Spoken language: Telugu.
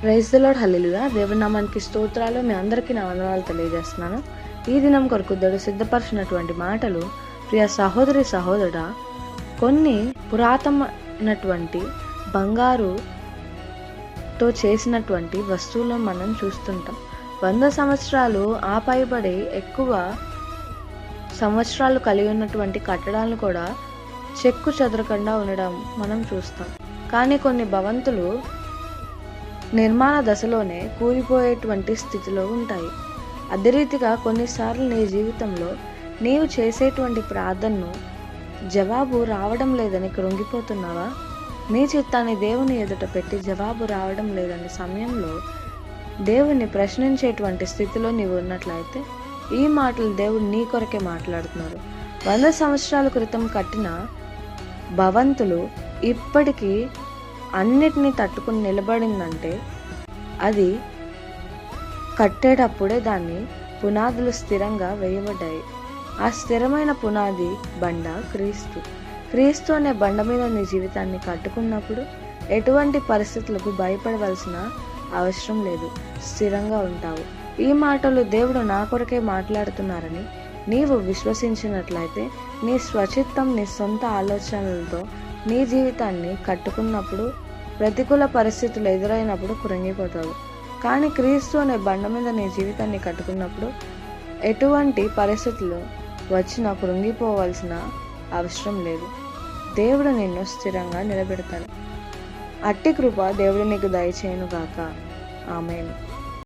ప్రైజ్ ది లార్డ్, హల్లెలూయా. దేవుని నామానికి స్తోత్రాలు. మీ అందరికీ నా వందనాలు తెలియజేస్తున్నాను. ఈ దినం కొరకు దేవుడు సిద్ధపరిచినటువంటి మాటలు, ప్రియ సహోదరి సహోదరుడా, కొన్ని పురాతనమైనటువంటి బంగారుతో చేసినటువంటి వస్తువులను మనం చూస్తుంటాం. 100 సంవత్సరాలు ఆపైబడి ఎక్కువ సంవత్సరాలు కలిగి ఉన్నటువంటి కట్టడాలను కూడా చెక్కు చెదరకుండా ఉండడం మనం చూస్తాం. కానీ కొన్ని భవంతులు నిర్మాణ దశలోనే కూలిపోయేటువంటి స్థితిలో ఉంటాయి. అదే రీతిగా కొన్నిసార్లు నీ జీవితంలో నీవు చేసేటువంటి ప్రార్థనను జవాబు రావడం లేదని కృంగిపోతున్నావా? నీ చిత్తాన్ని దేవుని ఎదుట పెట్టి జవాబు రావడం లేదనే సమయంలో దేవుని ప్రశ్నించేటువంటి స్థితిలో నీవు ఉన్నట్లయితే ఈ మాటలు దేవుడు నీ కొరకే మాట్లాడుతున్నారు. 100 సంవత్సరాల క్రితం కట్టిన భవంతులు ఇప్పటికీ అన్నిటినీ తట్టుకుని నిలబడిందంటే అది కట్టేటప్పుడే దాన్ని పునాదులు స్థిరంగా వేయబడ్డాయి. ఆ స్థిరమైన పునాది బండ క్రీస్తు అనే బండ మీద నీ జీవితాన్ని కట్టుకున్నప్పుడు ఎటువంటి పరిస్థితులకు భయపడవలసిన అవసరం లేదు, స్థిరంగా ఉంటావు. ఈ మాటలు దేవుడు నా కొరకే మాట్లాడుతున్నారని నీవు విశ్వసించినట్లయితే నీ స్వచిత్తం, నీ సొంత ఆలోచనలతో నీ జీవితాన్ని కట్టుకున్నప్పుడు ప్రతికూల పరిస్థితులు ఎదురైనప్పుడు కృంగిపోతావు. కానీ క్రీస్తు అనే బండ మీద నీ జీవితాన్ని కట్టుకున్నప్పుడు ఎటువంటి పరిస్థితులు వచ్చినా కృంగిపోవాల్సిన అవసరం లేదు. దేవుడు నిన్ను స్థిరంగా నిలబెడతాడు. అట్టి కృప దేవుడు నీకు దయచేయును గాక. ఆమేన్.